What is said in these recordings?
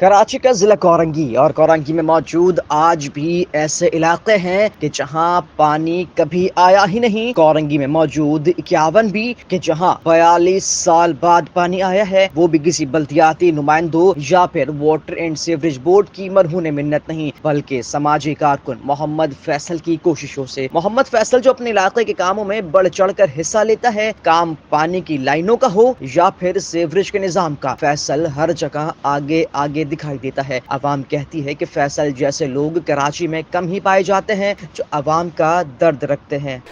कराची का जिला कोरंगी और कोरंगी में मौजूद आज भी ऐसे इलाके हैं कि जहां पानी कभी आया ही नहीं। कोरंगी में मौजूद 51 भी कि जहां 42 साल बाद पानी आया है, वो भी किसी बल्दियाती नुमाइंदों या फिर वाटर एंड सीवरेज बोर्ड की मरहून मिन्नत नहीं, बल्कि समाजी कारकुन मोहम्मद फैसल की कोशिशों से। मोहम्मद फैसल जो अपने इलाके के कामों में बढ़ चढ़ कर हिस्सा लेता है, काम पानी की लाइनों का हो या फिर सीवरेज के निजाम का, फैसल हर जगह आगे आगे दिखाई देता है। अवाम कहती है कि फैसल जैसे लोग कराची में कम ही पाए जाते हैं जो अवाम का दर्द रखते हैं।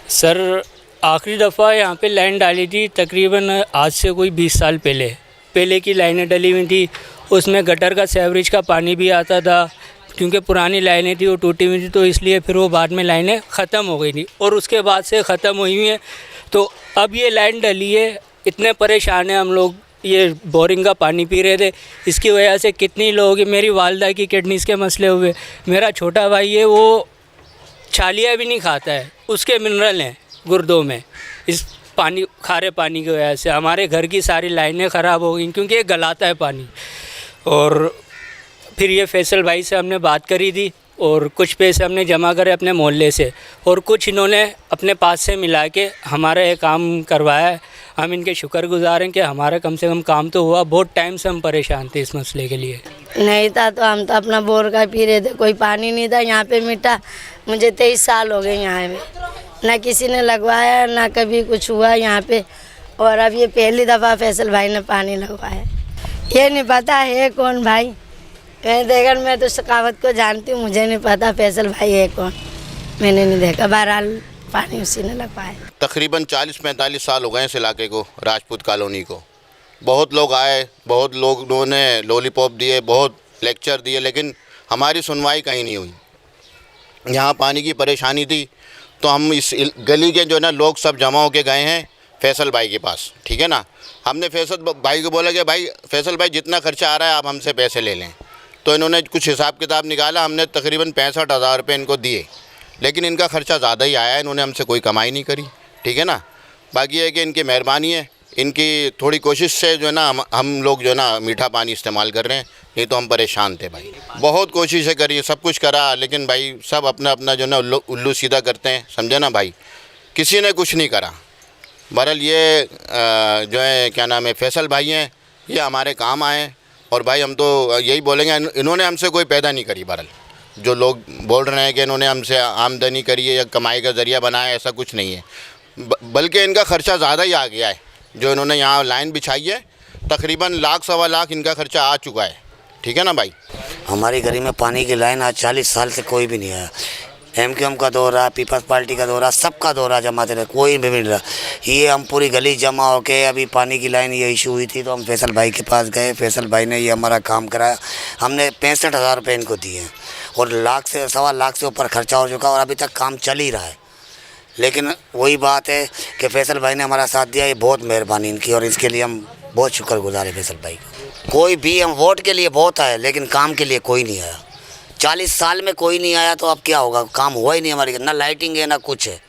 सर, आखिरी दफ़ा यहाँ पे लाइन डाली थी तकरीबन आज से कोई 20 साल पहले की लाइनें डली हुई थी। उसमें गटर का सीवरेज का पानी भी आता था। क्योंकि पुरानी लाइनें थी वो टूटी हुई थी, तो इसलिए फिर वो बाद में लाइनें ख़त्म हो गई थी और उसके बाद से ख़त्म हुई हैं। तो अब ये लाइन डली है, इतने परेशान हैं हम लोग। ये बोरिंग का पानी पी रहे थे, इसकी वजह से कितनी लोग, मेरी वालदा की किडनीज़ के मसले हुए। मेरा छोटा भाई है, वो छालिया भी नहीं खाता है, उसके मिनरल हैं गुर्दों में। इस पानी, खारे पानी की वजह से हमारे घर की सारी लाइनें ख़राब हो गई, क्योंकि ये गलाता है पानी। और फिर ये फैसल भाई से हमने बात करी थी और कुछ पैसे हमने जमा करे अपने मोहल्ले से और कुछ इन्होंने अपने पास से मिला के हमारा ये काम करवाया है। हम इनके शुक्रगुजार हैं कि हमारा कम से कम काम तो हुआ। बहुत टाइम से हम परेशान थे इस मसले के लिए। नहीं था तो हम तो अपना बोर का पी रहे थे, कोई पानी नहीं था यहाँ पे मीठा। मुझे 23 साल हो गए यहाँ में, ना किसी ने लगवाया ना कभी कुछ हुआ यहाँ पे। और अब ये पहली दफ़ा फैसल भाई ने पानी लगवाया। ये नहीं पता है कौन भाई, मैंने देखा, मैं तो सकावत को जानती हूँ, मुझे नहीं पता फैसल भाई है कौन, मैंने नहीं देखा। बहरहाल पानी उसी ने लगवाया। तकरीबन 40-45 साल हो गए इस इलाके को, राजपूत कॉलोनी को। बहुत लोग आए, बहुत लोगों ने लॉलीपॉप दिए, बहुत लेक्चर दिए, लेकिन हमारी सुनवाई कहीं नहीं हुई। यहाँ पानी की परेशानी थी तो हम इस गली के जो ना लोग सब जमा होके गए हैं फैसल भाई के पास, ठीक है ना। हमने फैसल भाई को बोला कि भाई फैसल भाई जितना खर्चा आ रहा है आप हमसे पैसे ले लें। तो इन्होंने कुछ हिसाब किताब निकाला, हमने तकरीबन 65,000 रुपये इनको दिए, लेकिन इनका ख़र्चा ज़्यादा ही आया है। इन्होंने हमसे कोई कमाई नहीं करी, ठीक है ना। बाकी है कि इनकी मेहरबानी है, इनकी थोड़ी कोशिश से जो है ना हम लोग जो है ना मीठा पानी इस्तेमाल कर रहे हैं, नहीं तो हम परेशान थे भाई। बहुत कोशिशें करी, सब कुछ करा, लेकिन भाई सब अपना अपना जो है ना उल्लू सीधा करते हैं, समझे ना भाई, किसी ने कुछ नहीं करा। बहरहाल ये जो है क्या नाम है फैसल भाई हैं, ये हमारे काम आए। और भाई हम तो यही बोलेंगे, इन्होंने हमसे कोई पैदा नहीं करी। बहरहाल जो लोग बोल रहे हैं कि इन्होंने हमसे आमदनी करी है या कमाई का ज़रिया बनाया है, ऐसा कुछ नहीं है। बल्कि इनका ख़र्चा ज़्यादा ही आ गया है। जो इन्होंने यहाँ लाइन बिछाई है, तकरीबन लाख सवा लाख इनका ख़र्चा आ चुका है, ठीक है ना भाई। हमारी गली में पानी की लाइन आज 40 साल से कोई भी नहीं आया। MQM का दौरा, पीपल्स पार्टी का दौरा, सबका दौरा जमाते रहे, कोई भी मिल रहा। ये हम पूरी गली जमा होके अभी पानी की लाइन ये इशू हुई थी तो हम फैसल भाई के पास गए। फैसल भाई ने ये हमारा काम कराया। हमने 65,000 रुपये इनको दिए और लाख से सवा लाख से ऊपर खर्चा हो चुका और अभी तक काम चल ही रहा है। लेकिन वही बात है कि फैसल भाई ने हमारा साथ दिया, ये बहुत मेहरबानी इनकी और इसके लिए हम बहुत शुक्रगुजार है फैसल भाई को। कोई भी, हम वोट के लिए बहुत आए लेकिन काम के लिए कोई नहीं आया। 40 साल में कोई नहीं आया तो अब क्या होगा, काम हुआ ही नहीं हमारी, ना लाइटिंग है ना कुछ है।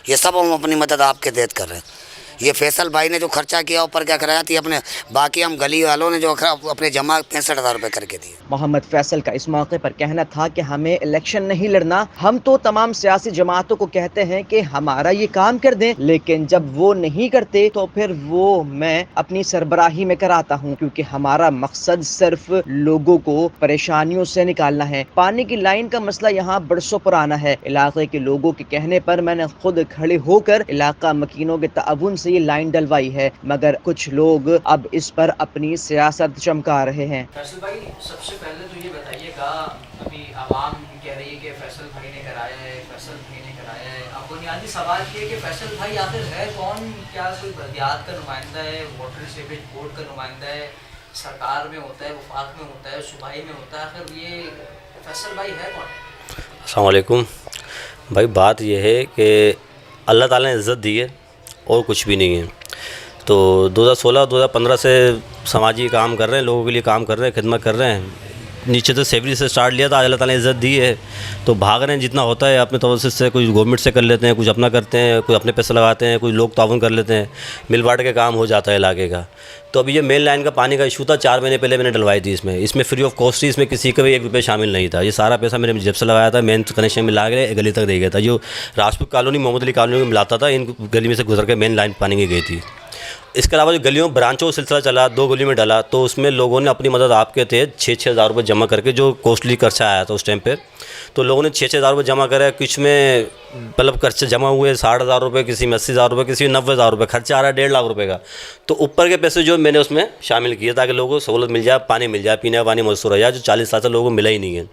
ये सब हम अपनी मदद आपके देत कर रहे हैं। ये फैसल भाई ने जो खर्चा किया ऊपर क्या कराया थी अपने, बाकी हम गली वालों ने जो अपने जमा 65,000 रुपये करके दिए। मोहम्मद फैसल का इस मौके पर कहना था कि हमें इलेक्शन नहीं लड़ना, हम तो तमाम सियासी जमातों को कहते हैं कि हमारा ये काम कर दें, लेकिन जब वो नहीं करते तो फिर वो मैं अपनी सरबराही में कराता हूँ, क्योंकि हमारा मकसद सिर्फ लोगों को परेशानियों से निकालना है। पानी की लाइन का मसला यहाँ बरसों पुराना है। इलाके के लोगों के कहने पर मैंने खुद खड़े होकर इलाका मकीनों के ताउन से ये लाइन डलवाई है, मगर कुछ लोग अब इस पर अपनी सियासत चमका रहे हैं। फैसल भाई, सबसे पहले तो ये बताइएगा, अभी आवाम कह रही है कि फैसल भाई ने कराया है, फैसल भाई ने कराया है। अब बुनियादी सवाल ये कि फैसल भाई आखिर है कौन? क्या कोई बल्दियात का नुमाइंदा है, वाटर सीवरेज बोर्ड का नुमाइंदा है, सरकार में होता है, वफाक में होता है, सूबाई में होता है? आखिर ये फैसल भाई है कौन? अस्सलाम वालेकुम भाई। बात यह है कि अल्लाह ताला ने इज़्ज़त दी है और कुछ भी नहीं है। तो 2016-2015 से समाजी काम कर रहे हैं, लोगों के लिए काम कर रहे हैं, खिदमत कर रहे हैं। नीचे से सेवरी से स्टार्ट लिया था, आज अल्लाह ताला ने इज़्ज़त दी है तो भाग रहे हैं जितना होता है अपने तवज्जुह से, कुछ गवर्नमेंट से कर लेते हैं, कुछ अपना करते हैं, कुछ अपने पैसे लगाते हैं, कुछ लोग ताउन कर लेते हैं, मिल बांट के काम हो जाता है इलाके का। तो अभी ये मेन लाइन का पानी का इशू था, 4 महीने पहले मैंने डलवाई थी इसमें फ्री ऑफ कॉस्ट थी, इसमें किसी का भी 1 रुपये शामिल नहीं था। ये सारा पैसा मैंने जेब से लगाया था, मेन कनेक्शन मिला के गली तक दे गया था, जो राजपूत कॉलोनी मोहम्मद अली कॉलोनी में मिलाता था, इन गली में से गुजर के मेन लाइन पानी की गई थी। इसके अलावा जो गलियों ब्रांचों का सिलसिला चला, 2 गलियों में डाला, तो उसमें लोगों ने अपनी मदद आपके थे 6-6 हज़ार रुपये जमा करके, जो कॉस्टली खर्चा आया था उस टाइम पे, तो लोगों ने 6-6 हज़ार रुपये जमा करे। कुछ में मतलब खर्चे जमा हुए 60,000 रुपये, किसी में 80,000 रुपये, किसी में 90,000 रुपये, खर्चा आ रहा है 1.5 लाख रुपये का। तो ऊपर के पैसे जो मैंने उसमें शामिल किए ताकि लोगों को सहूलत मिल जाए, पानी मिल जाए, पीने का पानी मैसर हो जाए, जो 40 साल से लोगों को मिला ही नहीं है।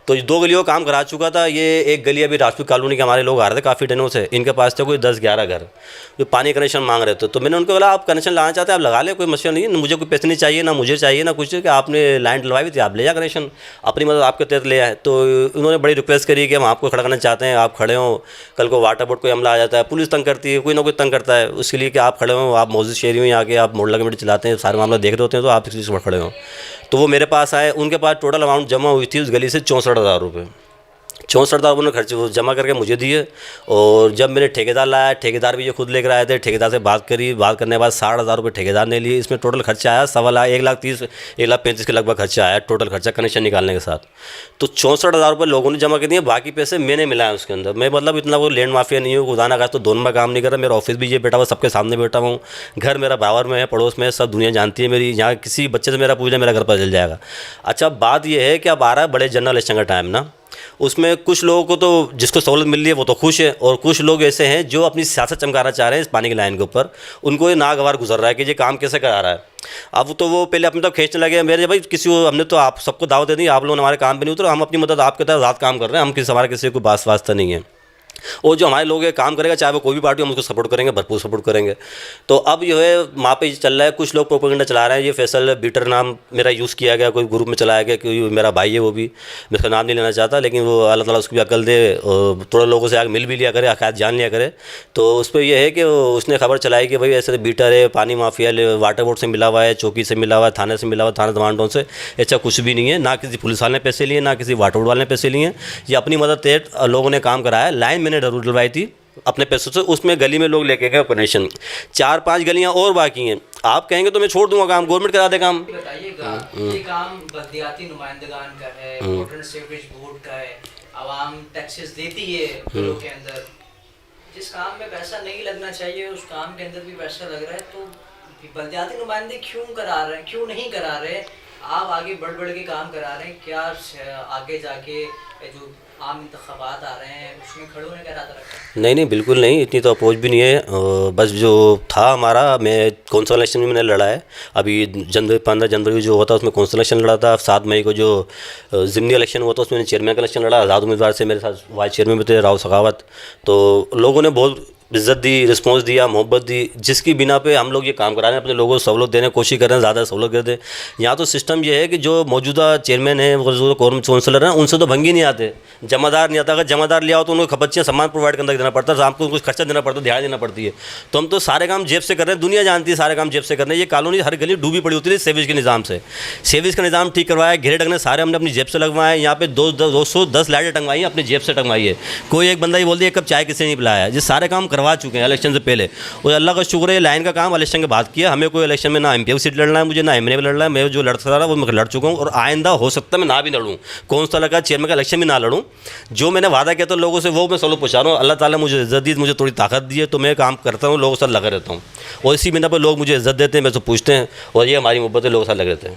तो 2 गलियों का काम करा चुका था। ये एक गली अभी राजपूत कॉलोनी के हमारे लोग आ रहे थे काफ़ी दिनों से, इनके पास थे कोई 10-11 घर जो पानी कनेक्शन मांग रहे थे। तो मैंने उनको बोला आप कनेक्शन लाना चाहते हैं आप लगा ले, कोई मसला नहीं है, मुझे कोई पैसे नहीं चाहिए, ना मुझे चाहिए ना कुछ, कि आपने लाइन डलवाई थी आप ले जाए कनेक्शन, अपनी मदद आपके तहत ले आए। तो उन्होंने बड़ी रिक्वेस्ट करी कि हम आपको खड़ा करना चाहते हैं, आप खड़े हों, कल को वाटर बोर्ड कोई हमला आ जाता है, पुलिस तंग करती है, कोई ना कोई तंग करता है, उसके लिए कि आप खड़े हों, आप मौजूद शहरी हो, यहाँ के आप मोहल्ला कमेटी चलाते हैं, सारे मामला देख रहे होते हैं, तो आप इस पर खड़े हों। तो वो मेरे पास आए, उनके पास टोटल अमाउंट जमा हुई थी उस गली से 64,000 रुपये। 64,000 रुपये खर्च वो जमा करके मुझे दिए। और जब मैंने ठेकेदार लाया, ठेकेदार भी ये खुद लेकर आए थे, ठेकेदार से बात करी, बात करने के बाद 60,000 रुपये ठेकेदार ने लिए। इसमें टोटल खर्चा आया 1,35,000 के लगभग खर्चा आया टोटल खर्चा कनेक्शन निकालने के साथ। तो 64,000 रुपये लोगों ने जमा कर दिए, बाकी पैसे मैंने मिलाया उसके अंदर। मैं मतलब इतना वो लैंड माफिया नहीं हूँ, खुदा ना खास तो दोनों में काम नहीं कर रहा। मेरा ऑफिस भी ये बैठा हुआ, सबके सामने बैठा हूँ, घर मेरा बावर में है, पड़ोस में है, सब दुनिया जानती है मेरी। यहाँ किसी बच्चे से मेरा पूछ लिया मेरा घर पर चल जाएगा। अच्छा बात यह है कि अब आ रहा है बड़े जनरल इलेक्शन का टाइम ना, उसमें कुछ लोगों को तो जिसको सहूलत मिल रही है वो तो खुश है, और कुछ लोग ऐसे हैं जो अपनी सियासत चमकाना चाह रहे हैं इस पानी की लाइन के ऊपर। उनको ये नागवार गुजर रहा है कि ये काम कैसे करा रहा है। अब तो वो पहले अपनी तरफ खींचने लगे, मेरे भाई किसी को हमने तो आप सबको दावत दे दी, आप लोग हमारे काम पे नहीं उतरो, हम अपनी मदद आपके तरह ज़्यादा काम कर रहे हैं, हम हमारा किसी को बास वास्ता नहीं है। और जो हमारे लोग ये काम करेगा चाहे वो कोई भी पार्टी, हम उसको सपोर्ट करेंगे, भरपूर सपोर्ट करेंगे। तो अब जो है वहाँ पे चल रहा है, कुछ लोग प्रोपेगेंडा चला रहे हैं। ये फैसल बीटर नाम मेरा यूज़ किया गया, कोई ग्रुप में चलाया गया, क्योंकि मेरा भाई है वो भी, मैं उसका नाम नहीं लेना चाहता, लेकिन वो अल्लाह ताला उसकी भी अकल दे, और थोड़े लोगों से आगे मिल भी लिया करे, हकायत जान लिया करे। तो उस पर यह है कि उसने खबर चलाई कि भाई ऐसे बीटर है, पानी माफिया, वाटर बोर्ड से मिला हुआ है, चौकी से मिला हुआ है, थाने से मिला हुआ है, थाना दमांडों से। ऐसा कुछ भी नहीं है, ना किसी पुलिस वाले ने पैसे लिए, ना किसी वाटर बोर्ड वाले ने पैसे लिए। ये अपनी मदद तहत लोगों ने काम कराया। लाइन मैंने जरूर डलवाई थी अपने पैसों से, उसमें गली में लोग लेके गए कनेक्शन। 4-5 गलियां और बाकी हैं। आप कहेंगे तो मैं छोड़ दूंगा काम, गवर्नमेंट करा दे काम। बताइएगा ये काम बल्दियाती नुमाइंदगान का है, वाटर सीवरेज बोर्ड का है, आवाम टैक्सेस देती है बिलों के अंदर। जिस काम में पैसा नहीं लगना चाहिए उस काम के अंदर भी पैसा लग रहा है, तो बल्दियाती नुमाइंदे क्यों करा रहे हैं, क्यों नहीं करा रहे? आप आगे बढ़ के काम करा रहे हैं, क्या आगे जाके जो आम इंतखाबात आ रहे हैं उसमें खड़े होने का इरादा रखा? नहीं बिल्कुल नहीं, इतनी तो अपोज भी नहीं है। बस जो था हमारा, मैं कौंसिल इलेक्शन में मैंने लड़ा है, अभी 15 जनवरी जो होता उसमें कौंसिल इलेक्शन लड़ा था। 7 मई को जो ज़िमनी इलेक्शन हुआ था उसमें मैंने चेयरमैन का इलेक्शन लड़ा, आज़ाद उम्मीदवार से, मेरे साथ वाइस चेयरमैन भी थे राव सखावत। तो लोगों ने बहुत इज़्ज़त दी, रिस्पॉन्स दिया, मोहब्बत दी, जिसकी बिना पे हम लोग ये काम करा रहे हैं, अपने लोगों को सहूलत देने की कोशिश कर रहे हैं, ज़्यादा सहूलत कर दें। यहाँ तो सिस्टम ये है कि जो मौजूदा चेयरमैन है, काउंसलर हैं, उनसे तो भंगी नहीं आते, जमादार नहीं आता। अगर जमादार लिया हो तो उनको खपच्चियाँ सामान प्रोवाइड करना देना पड़ता है, आपको कुछ खर्चा देना पड़ता है, दिहाड़ी देना पड़ती है। तो हम तो सारे काम जेब से कर रहे हैं, दुनिया जानती है सारे काम जेब से कर रहे हैं। ये कॉलोनी हर गली डूबी पड़ी होती थी सेवेज के निज़ाम से। सेवेज का निज़ाम ठीक करवाया, घेरे टंगने सारे हमने अपनी जेब से लगवाए। यहाँ पे 210 लाइटें टंगवाई हैं, अपनी जेब से टंगवाई है। कोई एक बंदा ही बोल दिया एक कप चाय किसी नहीं पिलाया। ये सारे काम करवा चुके हैं इलेक्शन से पहले। और अल्लाह का शुक्र है लाइन का काम इलेक्शन के बाद किया। हमें कोई इलेक्शन में ना एमपी सीट लड़ना है, मुझे ना एमएलए लड़ना है। मैं जो लड़ सकता था वो मैं लड़ चुका हूँ, और आइंदा हो सकता है मैं ना भी लड़ूँ, कौंसिल का चेयरमैन का इलेक्शन भी ना लड़ूँ। जो मैंने वादा किया था लोगों से वो मैं सलो पहुँचा रहा हूँ। अल्लाह ताला मुझे इज़्ज़त दी, मुझे थोड़ी ताकत दी है, तो मैं काम करता हूँ, लोगों के साथ लगा रहता हूँ। और इसी बिना पर लोग मुझे इज़्ज़त देते हैं, मैं तो पूछते हैं, और ये हमारी मोहब्बत है, लोगों के साथ लगे रहते हैं।